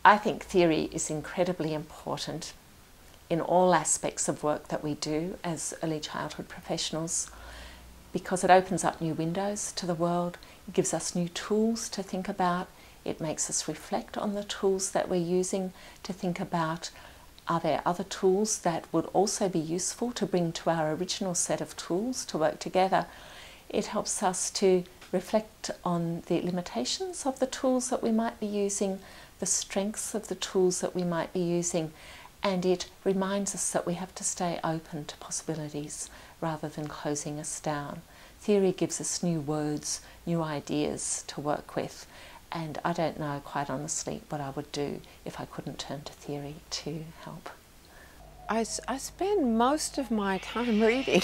I think theory is incredibly important in all aspects of work that we do as early childhood professionals, because it opens up new windows to the world, it gives us new tools to think about, it makes us reflect on the tools that we're using to think about, are there other tools that would also be useful to bring to our original set of tools to work together. It helps us to reflect on the limitations of the tools that we might be using, the strengths of the tools that we might be using, and it reminds us that we have to stay open to possibilities rather than closing us down. Theory gives us new words, new ideas to work with, and I don't know, quite honestly, what I would do if I couldn't turn to theory to help. I spend most of my time reading,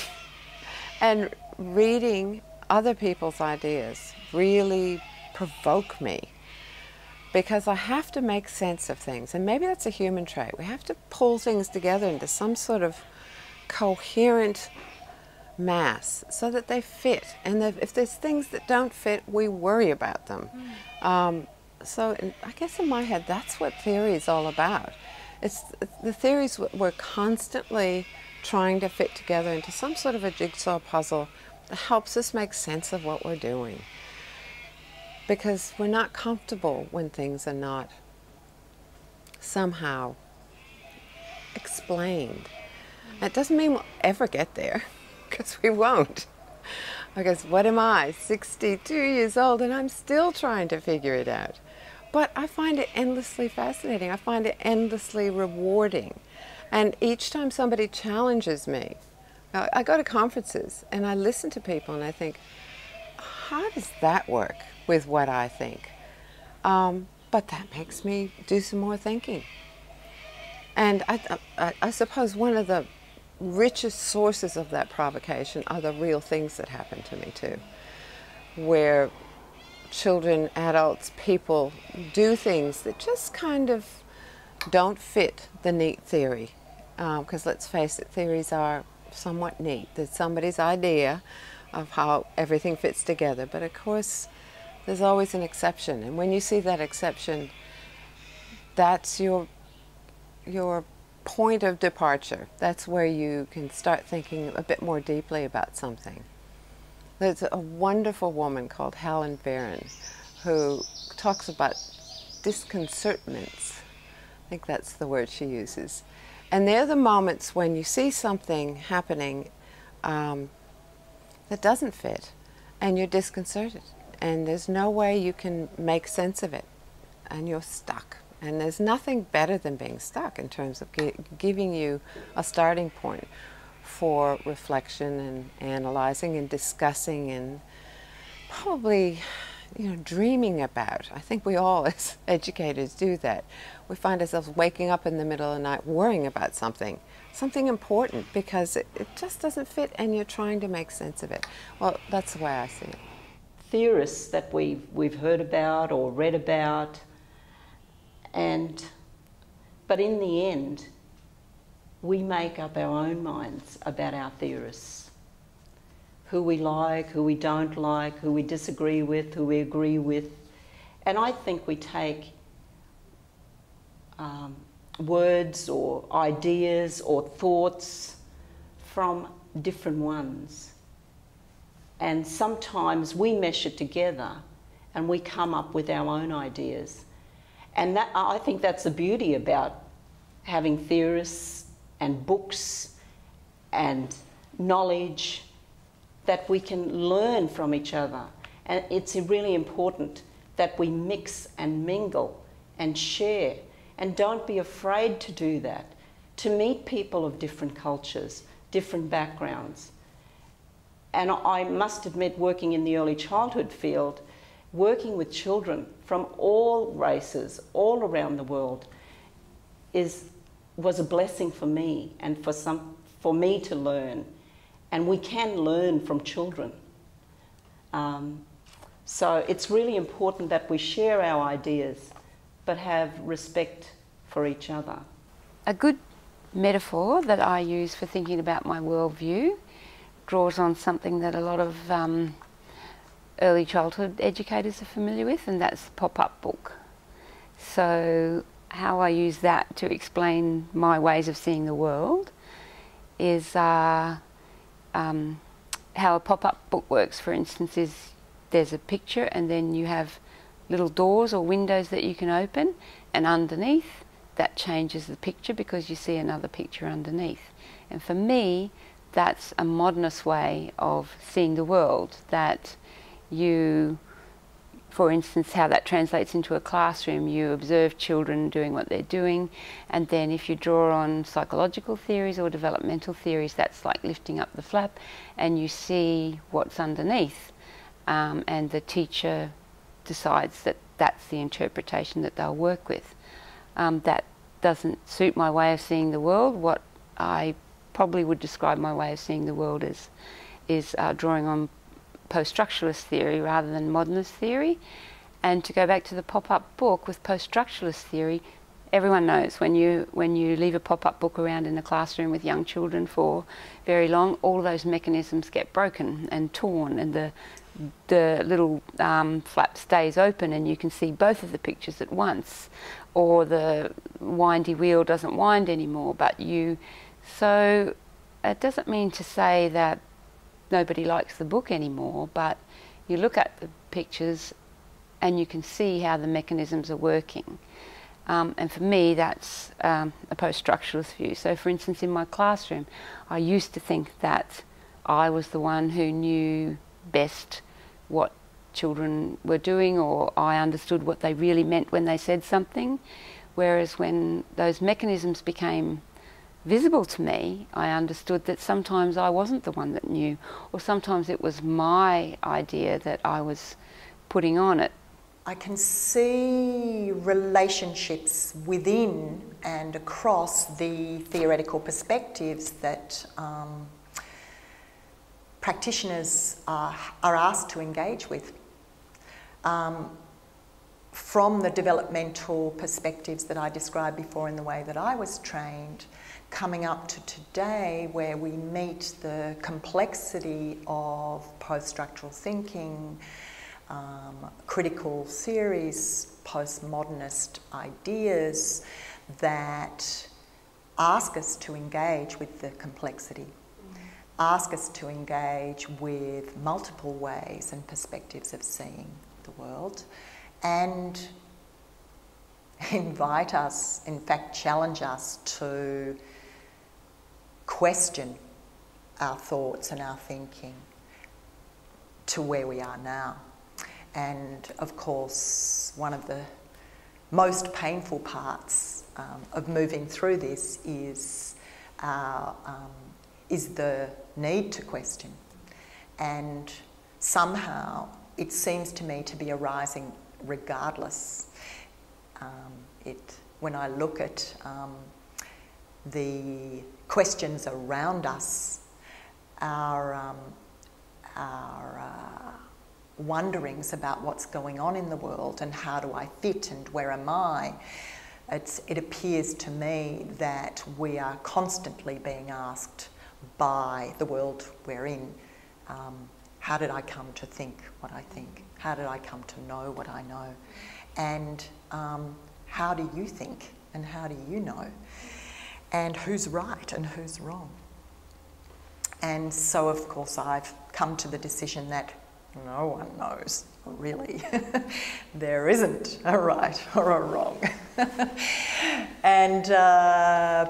and reading other people's ideas really provoke me, because I have to make sense of things, and maybe that's a human trait. We have to pull things together into some sort of coherent mass so that they fit, and that if there's things that don't fit, we worry about them. So I guess in my head, that's what theory is all about. It's the theories we're constantly trying to fit together into some sort of a jigsaw puzzle that helps us make sense of what we're doing. Because we're not comfortable when things are not somehow explained. That doesn't mean we'll ever get there, because we won't. Because what am I, 62 years old, and I'm still trying to figure it out. But I find it endlessly fascinating. I find it endlessly rewarding. And each time somebody challenges me, I go to conferences and I listen to people and I think, how does that work with what I think? But that makes me do some more thinking. And I suppose one of the richest sources of that provocation are the real things that happen to me too, where children, adults, people do things that just kind of don't fit the neat theory. Because let's face it, theories are somewhat neat. There's somebody's idea of how everything fits together, but of course there's always an exception, and when you see that exception, that's your point of departure. That's where you can start thinking a bit more deeply about something. There's a wonderful woman called Helen Barron who talks about disconcertments. I think that's the word she uses. And they're the moments when you see something happening that doesn't fit, and you're disconcerted, and there's no way you can make sense of it, and you're stuck. And there's nothing better than being stuck in terms of giving you a starting point for reflection and analyzing and discussing and probably, dreaming about. I think we all as educators do that. We find ourselves waking up in the middle of the night worrying about something important, because it just doesn't fit and you're trying to make sense of it. Well, that's the way I see it. Theorists that we've heard about or read about, but in the end, we make up our own minds about our theorists. Who we like, who we don't like, who we disagree with, who we agree with. And I think we take words or ideas or thoughts from different ones. And sometimes we mesh it together and we come up with our own ideas. And I think that's the beauty about having theorists and books and knowledge, that we can learn from each other. And it's really important that we mix and mingle and share, and don't be afraid to do that, to meet people of different cultures, different backgrounds. And I must admit, working in the early childhood field, working with children from all races, all around the world, was a blessing for me, and for me to learn. And we can learn from children. So it's really important that we share our ideas, but have respect for each other. A good metaphor that I use for thinking about my worldview draws on something that a lot of early childhood educators are familiar with, and that's the pop-up book. So how I use that to explain my ways of seeing the world is how a pop-up book works, for instance, is there's a picture and then you have little doors or windows that you can open, and underneath that changes the picture because you see another picture underneath. And for me, that's a modernist way of seeing the world, that you, for instance, how that translates into a classroom, you observe children doing what they're doing, and then if you draw on psychological theories or developmental theories, that's like lifting up the flap and you see what's underneath, and the teacher decides that that's the interpretation that they'll work with. That doesn't suit my way of seeing the world. What I probably would describe my way of seeing the world as is drawing on post-structuralist theory rather than modernist theory. And to go back to the pop-up book, with post-structuralist theory, everyone knows when you leave a pop-up book around in a classroom with young children for very long, all those mechanisms get broken and torn, and the little flap stays open and you can see both of the pictures at once, or the windy wheel doesn't wind anymore. So it doesn't mean to say that nobody likes the book anymore, but you look at the pictures and you can see how the mechanisms are working. And for me, that's a post-structuralist view. So for instance, in my classroom, I used to think that I was the one who knew best what children were doing, or I understood what they really meant when they said something. Whereas when those mechanisms became visible to me, I understood that sometimes I wasn't the one that knew, or sometimes it was my idea that I was putting on it. I can see relationships within and across the theoretical perspectives that practitioners are asked to engage with. From the developmental perspectives that I described before in the way that I was trained, coming up to today where we meet the complexity of post-structural thinking, critical theories, postmodernist ideas that ask us to engage with the complexity, ask us to engage with multiple ways and perspectives of seeing the world, and invite us, in fact challenge us to question our thoughts and our thinking to where we are now. And of course, one of the most painful parts of moving through this is the need to question. And somehow it seems to me to be arising regardless. When I look at the questions around us, our wonderings about what's going on in the world and how do I fit and where am I, it appears to me that we are constantly being asked by the world we're in, how did I come to think what I think? How did I come to know what I know? And how do you think and how do you know? And who's right and who's wrong? And so, of course, I've come to the decision that no one knows, really. There isn't a right or a wrong. And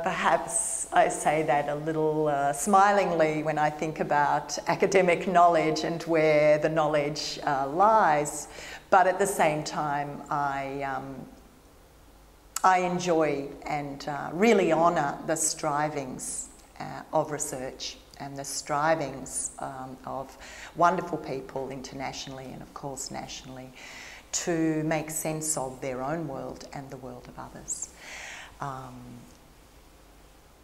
perhaps I say that a little smilingly when I think about academic knowledge and where the knowledge lies. But at the same time, I enjoy and really honour the strivings of research and the strivings of wonderful people internationally and of course nationally to make sense of their own world and the world of others.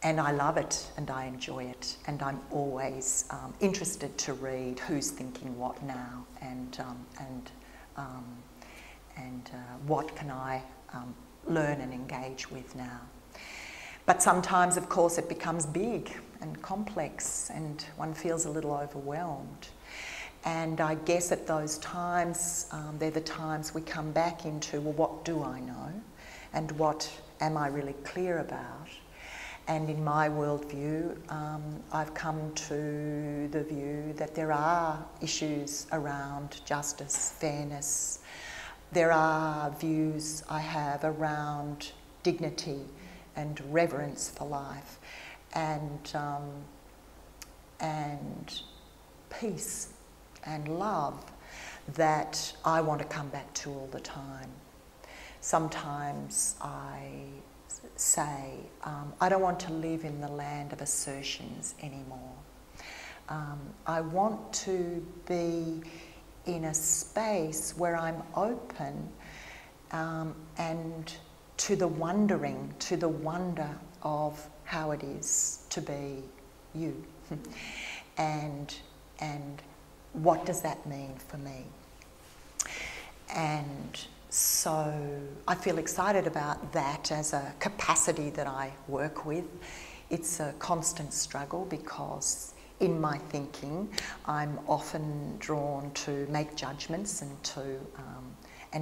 And I love it and I enjoy it, and I'm always interested to read who's thinking what now, and what can I learn and engage with now. But sometimes, of course, it becomes big and complex and one feels a little overwhelmed. And I guess at those times, they're the times we come back into, well, what do I know? and what am I really clear about? And in my worldview, I've come to the view that there are issues around justice, fairness. There are views I have around dignity and reverence for life, and peace and love that I want to come back to all the time. Sometimes I say, I don't want to live in the land of assertions anymore. I want to be in a space where I'm open and to the wondering, to the wonder of how it is to be you. and what does that mean for me? And so I feel excited about that as a capacity that I work with. It's a constant struggle because in my thinking I'm often drawn to make judgments and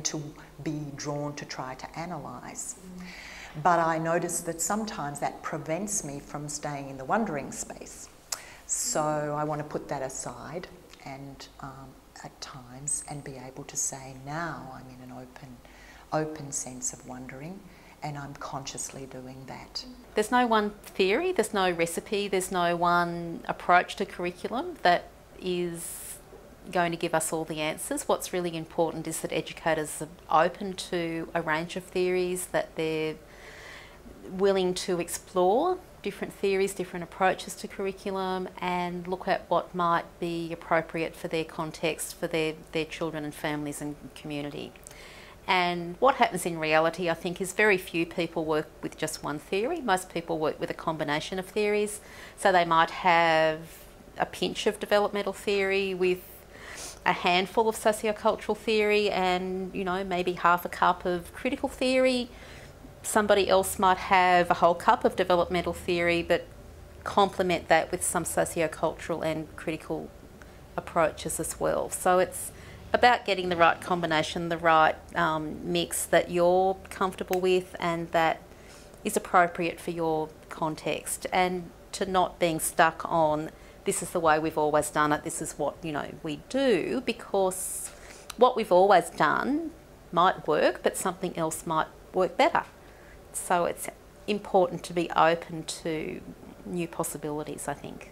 to be drawn to try to analyse. But I notice that sometimes that prevents me from staying in the wondering space. So I want to put that aside and at times and be able to say, now I'm in an open sense of wondering, and I'm consciously doing that. There's no one theory, there's no recipe, there's no one approach to curriculum that is going to give us all the answers. What's really important is that educators are open to a range of theories, that they're willing to explore different theories, different approaches to curriculum, and look at what might be appropriate for their context, for their children and families and community. And what happens in reality, I think, is very few people work with just one theory. Most people work with a combination of theories. So they might have a pinch of developmental theory with a handful of sociocultural theory and, you know, maybe half a cup of critical theory. Somebody else might have a whole cup of developmental theory but complement that with some sociocultural and critical approaches as well. So it's about getting the right combination, the right mix that you're comfortable with and that is appropriate for your context, and to not being stuck on this is the way we've always done it, this is what, you know, we do, because what we've always done might work but something else might work better. So it's important to be open to new possibilities, I think.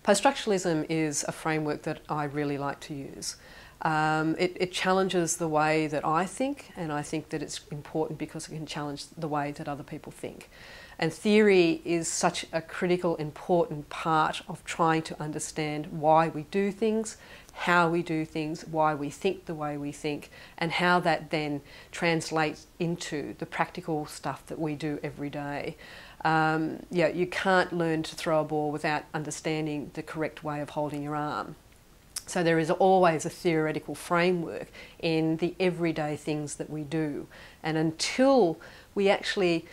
Post-structuralism is a framework that I really like to use. It challenges the way that I think, and I think that it's important because it can challenge the way that other people think. And theory is such a critical, important part of trying to understand why we do things, how we do things, why we think the way we think, and how that then translates into the practical stuff that we do every day. Yeah, you can't learn to throw a ball without understanding the correct way of holding your arm. So there is always a theoretical framework in the everyday things that we do. And until we actually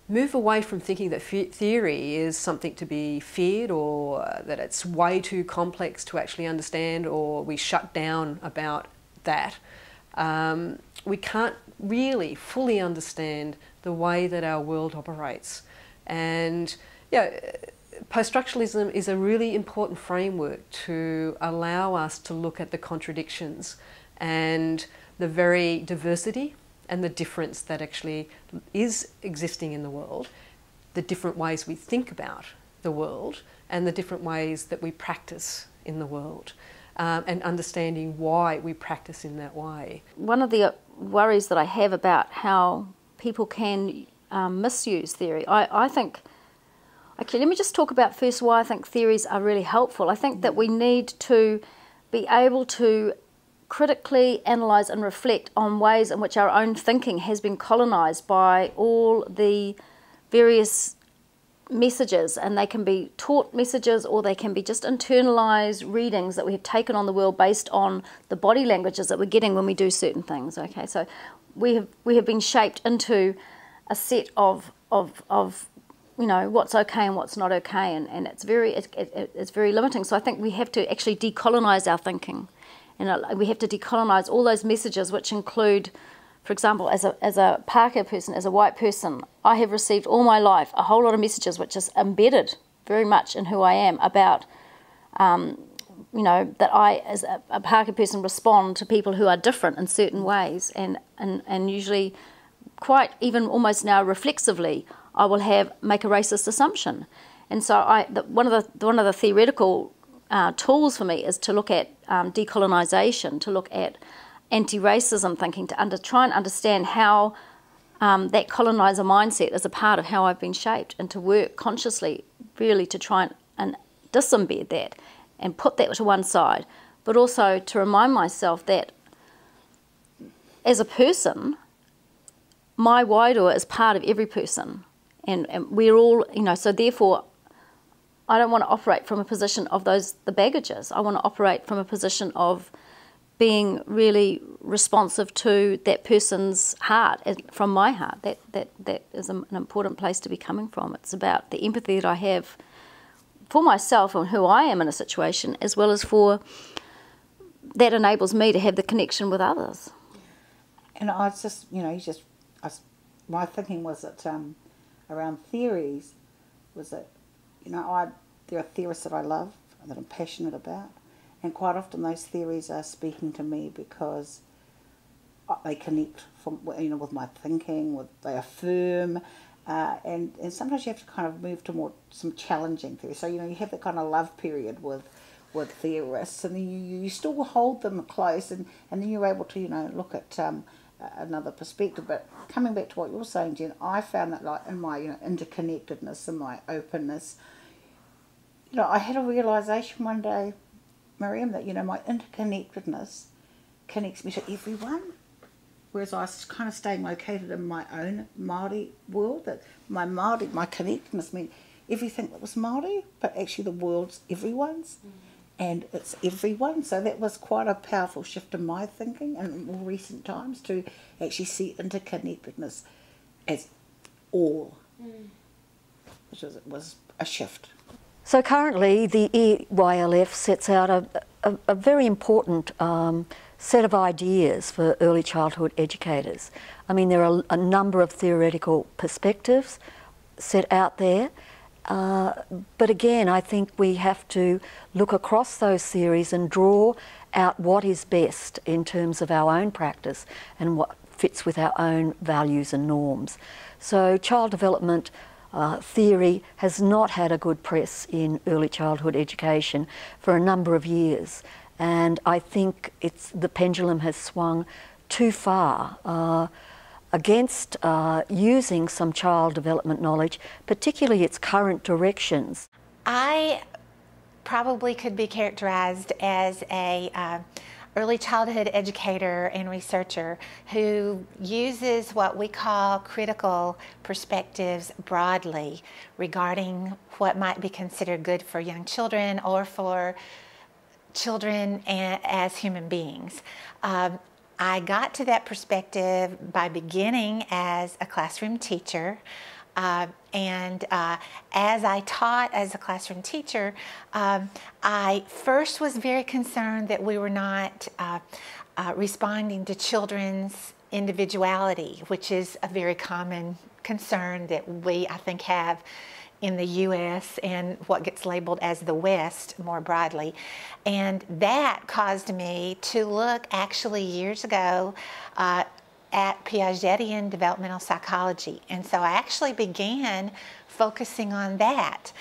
move away from thinking that theory is something to be feared, or that it's way too complex to actually understand, or we shut down about that, we can't really fully understand the way that our world operates. And yeah, post-structuralism is a really important framework to allow us to look at the contradictions and the very diversity and the difference that actually is existing in the world, the different ways we think about the world and the different ways that we practice in the world, and understanding why we practice in that way. One of the worries that I have about how people can misuse theory, I think, okay, let me just talk about first why I think theories are really helpful. I think that we need to be able to critically analyse and reflect on ways in which our own thinking has been colonised by all the various messages, and they can be taught messages or they can be just internalised readings that we have taken on the world based on the body languages that we're getting when we do certain things. Okay, so we have been shaped into a set of you know, what's okay and what's not okay, and it's very limiting. So I think we have to actually decolonise our thinking, and we have to decolonise all those messages which include for example, as a Pākehā person, as a white person, I have received all my life a whole lot of messages which is embedded very much in who I am about, you know, that I, as a Pākehā person, respond to people who are different in certain ways, and usually quite even almost now reflexively, I will make a racist assumption. And so one of the theoretical tools for me is to look at decolonisation, to look at anti-racism thinking, to try and understand how that coloniser mindset is a part of how I've been shaped, and to work consciously really to try and disembed that and put that to one side, but also to remind myself that as a person, my wairua is part of every person, and we're all, you know, so therefore I don't want to operate from a position of the baggages. I want to operate from a position of being really responsive to that person's heart, from my heart. That is an important place to be coming from. It's about the empathy that I have for myself and who I am in a situation, as well as for that enables me to have the connection with others. And I was just, you know, my thinking was that around theories was that, you know, there are theorists that I love, that I'm passionate about, and quite often those theories are speaking to me because they connect with my thinking, they affirm, and sometimes you have to kind of move to some challenging theories. So, you know, you have that kind of love period with theorists, and then you still hold them close, and then you're able to, you know, look at another perspective. But coming back to what you're saying, Jen, I found that, like, in my, you know, interconnectedness and my openness, you know, I had a realisation one day, Miriam, that, you know, my interconnectedness connects me to everyone, whereas I kind of staying located in my own Māori world, that my connectedness meant everything that was Māori, but actually the world's everyone's, and it's everyone. So that was quite a powerful shift in my thinking in more recent times, to actually see interconnectedness as all, which was a shift. So currently the EYLF sets out a very important set of ideas for early childhood educators. I mean, there are a number of theoretical perspectives set out there, but again, I think we have to look across those theories and draw out what is best in terms of our own practice and what fits with our own values and norms. So child development theory has not had a good press in early childhood education for a number of years, and I think the pendulum has swung too far against using some child development knowledge, particularly its current directions. I probably could be characterized as a early childhood educator and researcher who uses what we call critical perspectives broadly regarding what might be considered good for young children or for children as human beings. I got to that perspective by beginning as a classroom teacher. And as I taught as a classroom teacher, I first was very concerned that we were not responding to children's individuality, which is a very common concern that we, I think, have in the U.S. and what gets labeled as the West more broadly. And that caused me to look actually years ago at Piagetian developmental psychology. And so I actually began focusing on that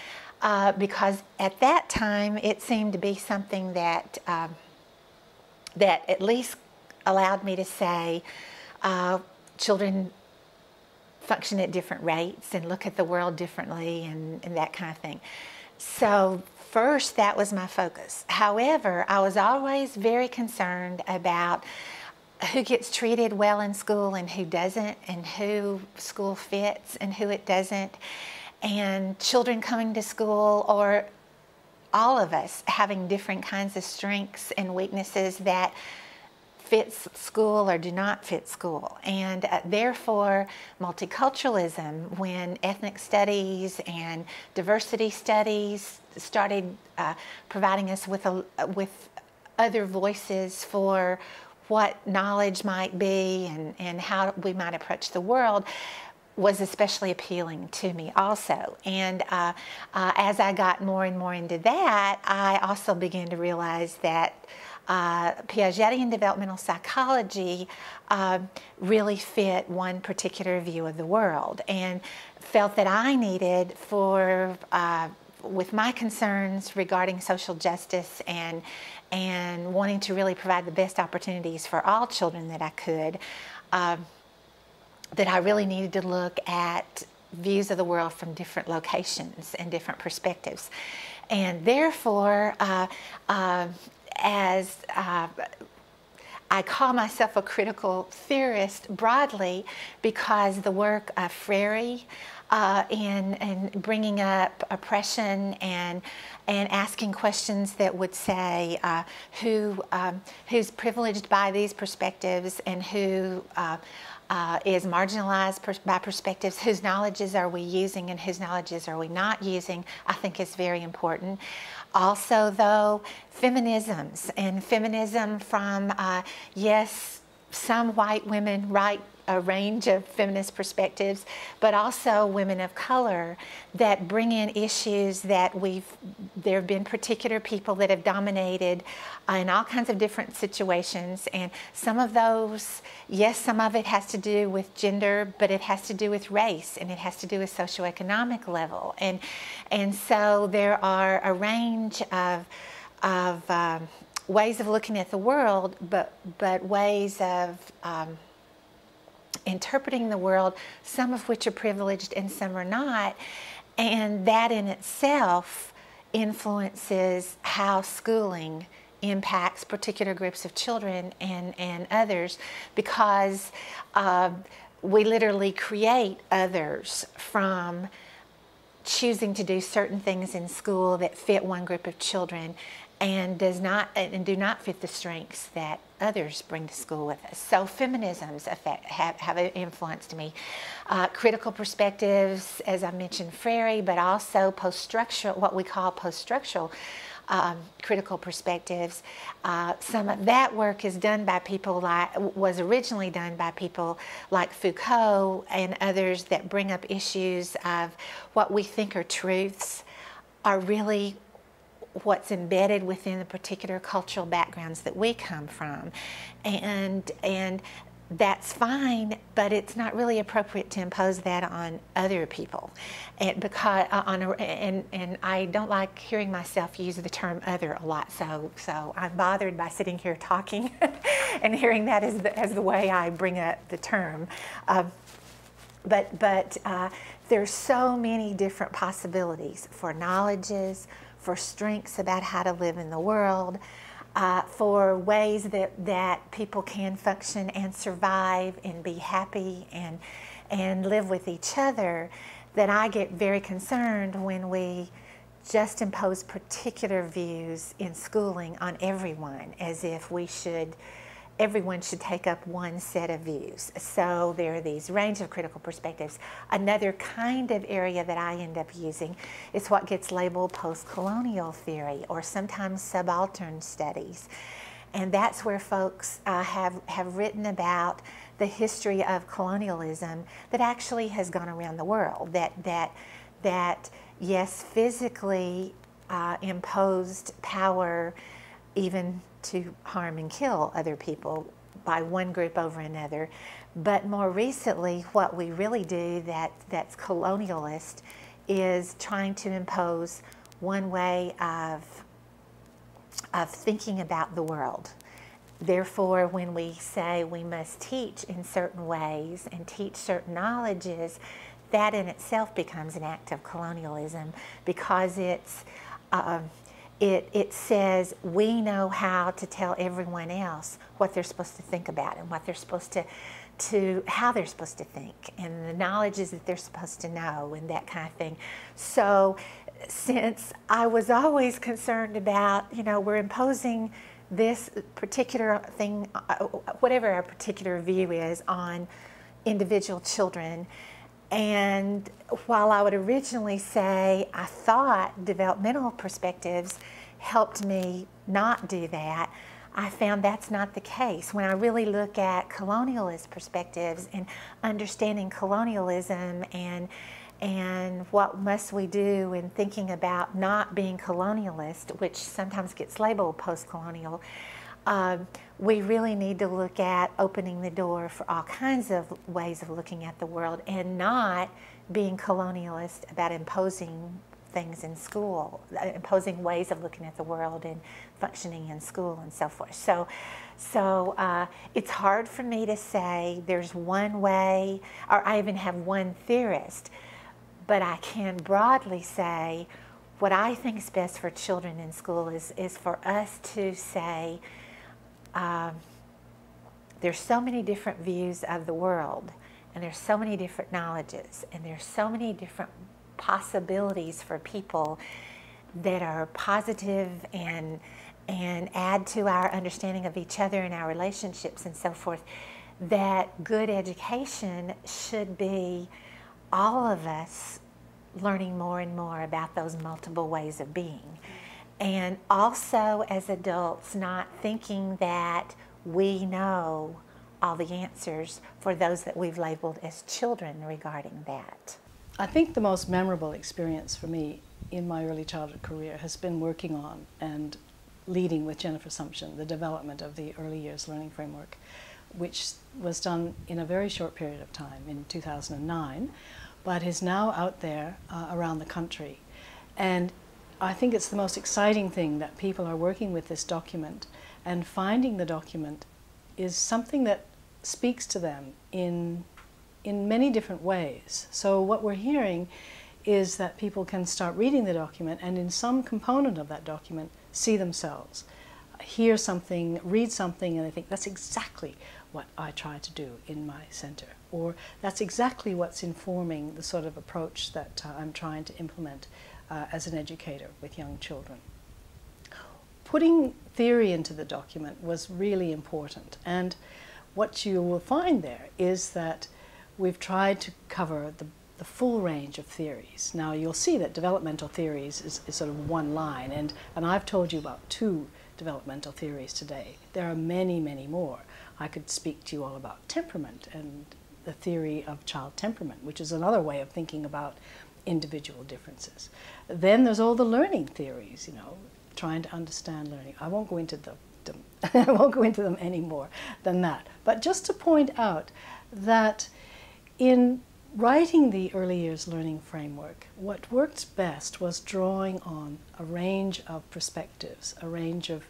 because at that time it seemed to be something that, that at least allowed me to say children function at different rates and look at the world differently and that kind of thing. So first that was my focus. However, I was always very concerned about who gets treated well in school and who doesn't, and who school fits and who it doesn't, and children coming to school, or all of us having different kinds of strengths and weaknesses that fits school or do not fit school. And therefore, multiculturalism, when ethnic studies and diversity studies started providing us with other voices for what knowledge might be and how we might approach the world was especially appealing to me also. And as I got more and more into that, I also began to realize that Piagetian developmental psychology really fit one particular view of the world, and felt that I needed for, with my concerns regarding social justice and wanting to really provide the best opportunities for all children that I could, that I really needed to look at views of the world from different locations and different perspectives. And therefore, as I call myself a critical theorist broadly because the work of Freire in bringing up oppression and asking questions that would say who's privileged by these perspectives and who is marginalized by perspectives, whose knowledges are we using and whose knowledges are we not using, I think is very important. Also, though, feminisms, and feminism from, yes, some white women write a range of feminist perspectives, but also women of color that bring in issues that there have been particular people that have dominated in all kinds of different situations, and some of those, yes, some of it has to do with gender, but it has to do with race, and it has to do with socioeconomic level, and so there are a range of ways of looking at the world, but ways of interpreting the world, some of which are privileged and some are not, and that in itself influences how schooling impacts particular groups of children and others, because we literally create others from choosing to do certain things in school that fit one group of children and do not fit the strengths that others bring to school with us. So feminisms have influenced me. Critical perspectives, as I mentioned, Freire, but also post-structural, what we call post-structural critical perspectives. Some of that work is done by people was originally done by people like Foucault and others that bring up issues of what we think are truths are really what's embedded within the particular cultural backgrounds that we come from, and that's fine, but it's not really appropriate to impose that on other people, and because and I don't like hearing myself use the term "other" a lot, so I'm bothered by sitting here talking and hearing that as the way I bring up the term. But there's so many different possibilities for knowledges, for strengths about how to live in the world, for ways that people can function and survive and be happy and live with each other, that I get very concerned when we just impose particular views in schooling on everyone, as if everyone should take up one set of views. So there are these range of critical perspectives. Another kind of area that I end up using is what gets labeled post-colonial theory, or sometimes subaltern studies. And that's where folks have written about the history of colonialism that actually has gone around the world, that yes, physically imposed power, even to harm and kill other people by one group over another. But more recently, what we really do that's colonialist is trying to impose one way of thinking about the world. Therefore, when we say we must teach in certain ways and teach certain knowledges, that in itself becomes an act of colonialism, because it says we know how to tell everyone else what they're supposed to think about and what they're supposed to how they're supposed to think, and the knowledges that they're supposed to know, and that kind of thing. So since I was always concerned about, we're imposing this particular thing, whatever our particular view is, on individual children, and while I would originally say I thought developmental perspectives helped me not do that, I found that's not the case. When I really look at colonialist perspectives and understanding colonialism and what must we do in thinking about not being colonialist, which sometimes gets labeled post-colonial, we really need to look at opening the door for all kinds of ways of looking at the world and not being colonialist about imposing things in school, imposing ways of looking at the world and functioning in school and so forth. So it's hard for me to say there's one way, or I even have one theorist, but I can broadly say what I think is best for children in school is for us to say there's so many different views of the world, and there's so many different knowledges, and there's so many different possibilities for people that are positive and add to our understanding of each other and our relationships and so forth, that good education should be all of us learning more and more about those multiple ways of being. And also as adults not thinking that we know all the answers for those that we've labeled as children regarding that. I think the most memorable experience for me in my early childhood career has been working on and leading with Jennifer Sumption the development of the Early Years Learning Framework, which was done in a very short period of time in 2009, but is now out there around the country. And I think it's the most exciting thing that people are working with this document, and finding the document is something that speaks to them in many different ways. So what we're hearing is that people can start reading the document and in some component of that document see themselves, hear something, read something, and they think that's exactly what I try to do in my center, or that's exactly what's informing the sort of approach that I'm trying to implement as an educator with young children. Putting theory into the document was really important, and what you will find there is that we've tried to cover the full range of theories. Now you'll see that developmental theories is sort of one line, and I've told you about 2 developmental theories today. There are many, many more. I could speak to you all about temperament and the theory of child temperament, which is another way of thinking about individual differences. Then there's all the learning theories, you know, trying to understand learning. I won't go into I won't go into them any more than that. But just to point out that in writing the Early Years Learning Framework, what worked best was drawing on a range of perspectives, a range of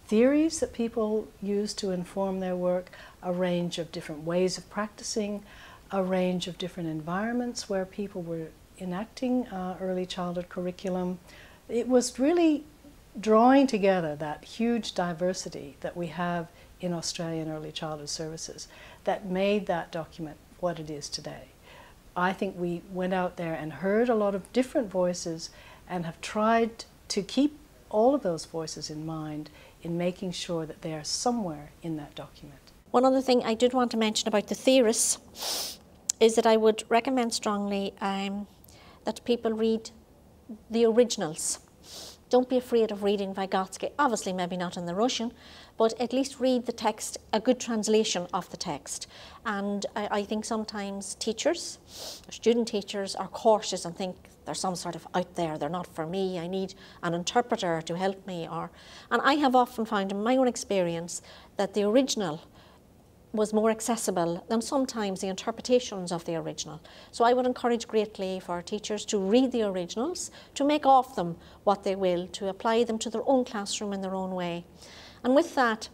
theories that people use to inform their work, a range of different ways of practicing, a range of different environments where people were enacting early childhood curriculum. It was really drawing together that huge diversity that we have in Australian early childhood services that made that document what it is today. I think we went out there and heard a lot of different voices and have tried to keep all of those voices in mind in making sure that they are somewhere in that document. One other thing I did want to mention about the theorists is that I would recommend strongly that people read the originals. Don't be afraid of reading Vygotsky, obviously maybe not in the Russian, but at least read the text, a good translation of the text. And I think sometimes teachers, or student teachers, are cautious and think they're some sort of out there, they're not for me, I need an interpreter to help me. And I have often found in my own experience that the original was more accessible than sometimes the interpretations of the original. So I would encourage greatly for teachers to read the originals, to make of them what they will, to apply them to their own classroom in their own way. And with that,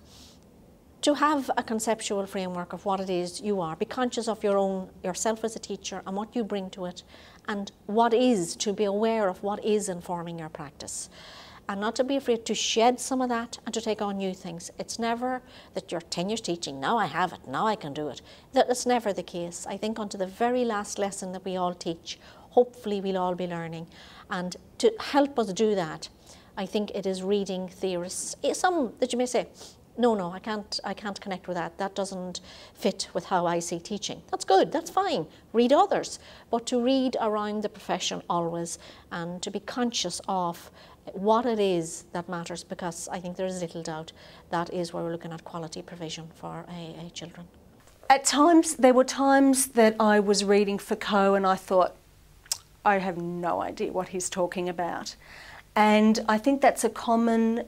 to have a conceptual framework of what it is you are, be conscious of yourself as a teacher and what you bring to it, and what is, to be aware of what is informing your practice. And not to be afraid to shed some of that and to take on new things. It's never that you're 10 years teaching, now I have it, now I can do it. That's never the case. I think unto the very last lesson that we all teach, hopefully we'll all be learning. And to help us do that, I think it is reading theorists. Some that you may say, no, I can't connect with that. That doesn't fit with how I see teaching. That's good, that's fine. Read others. But to read around the profession always, and to be conscious of what it is that matters, because I think there is little doubt that is where we're looking at quality provision for children. At times, there were times that I was reading Foucault and I thought, I have no idea what he's talking about. And I think that's a common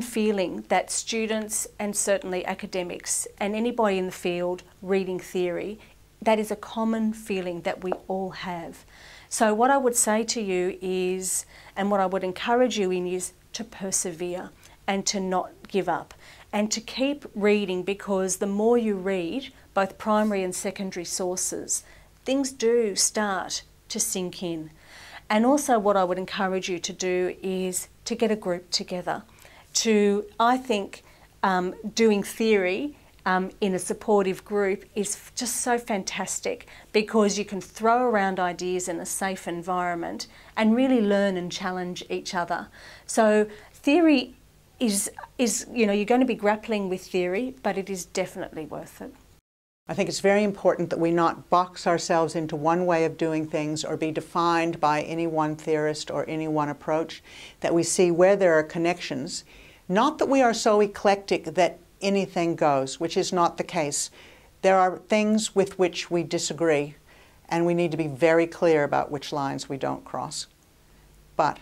feeling that students and certainly academics and anybody in the field reading theory, that is a common feeling that we all have. So what I would say to you is, and what I would encourage you in, is to persevere and to not give up and to keep reading, because the more you read, both primary and secondary sources, things do start to sink in. And also what I would encourage you to do is to get a group together. I think doing theory in a supportive group is just so fantastic, because you can throw around ideas in a safe environment and really learn and challenge each other. So theory is you're going to be grappling with theory, but it is definitely worth it. I think it's very important that we not box ourselves into one way of doing things or be defined by any one theorist or any one approach, that we see where there are connections. Not that we are so eclectic that anything goes, which is not the case. There are things with which we disagree, and we need to be very clear about which lines we don't cross. But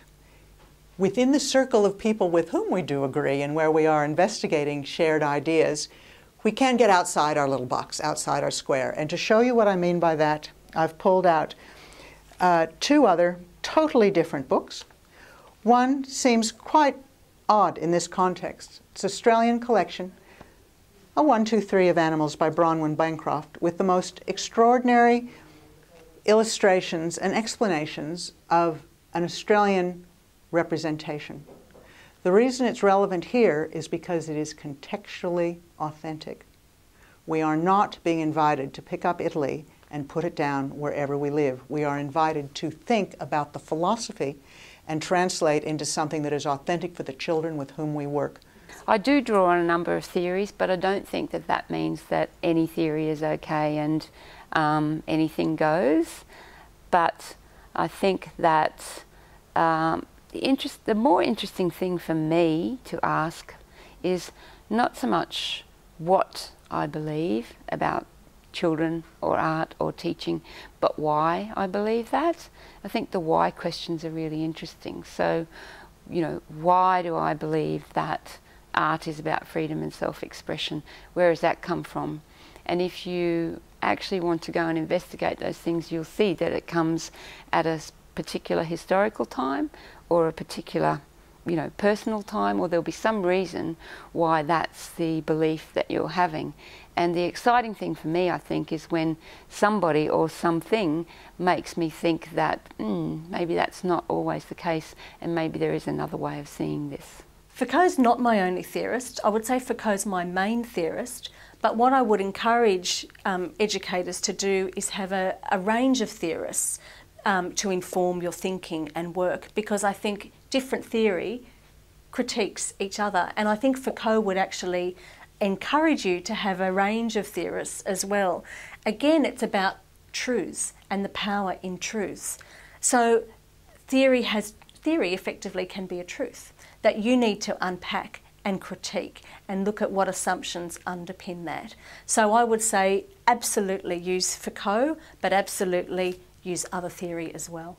within the circle of people with whom we do agree and where we are investigating shared ideas, we can get outside our little box, outside our square. And to show you what I mean by that, I've pulled out two other totally different books. One seems quite odd in this context. It's an Australian collection, A 1, 2, 3 of Animals by Bronwyn Bancroft, with the most extraordinary illustrations and explanations of an Australian representation. The reason it's relevant here is because it is contextually authentic. We are not being invited to pick up Italy and put it down wherever we live. We are invited to think about the philosophy and translate into something that is authentic for the children with whom we work. I do draw on a number of theories, but I don't think that that means that any theory is okay and anything goes. But I think that the more interesting thing for me to ask is not so much what I believe about children or art or teaching, but why I believe that. I think the why questions are really interesting. So, why do I believe that art is about freedom and self-expression? Where does that come from? And if you actually want to go and investigate those things, you'll see that it comes at a particular historical time or a particular personal time, or there'll be some reason why that's the belief that you're having. And the exciting thing for me, I think, is when somebody or something makes me think that maybe that's not always the case, and maybe there is another way of seeing this. Foucault's not my only theorist. I would say Foucault's my main theorist, but what I would encourage educators to do is have a range of theorists to inform your thinking and work, because I think different theory critiques each other, and I think Foucault would actually encourage you to have a range of theorists as well. Again, it's about truths and the power in truths. So theory effectively can be a truth that you need to unpack and critique and look at what assumptions underpin that. So I would say absolutely use Foucault, but absolutely use other theory as well.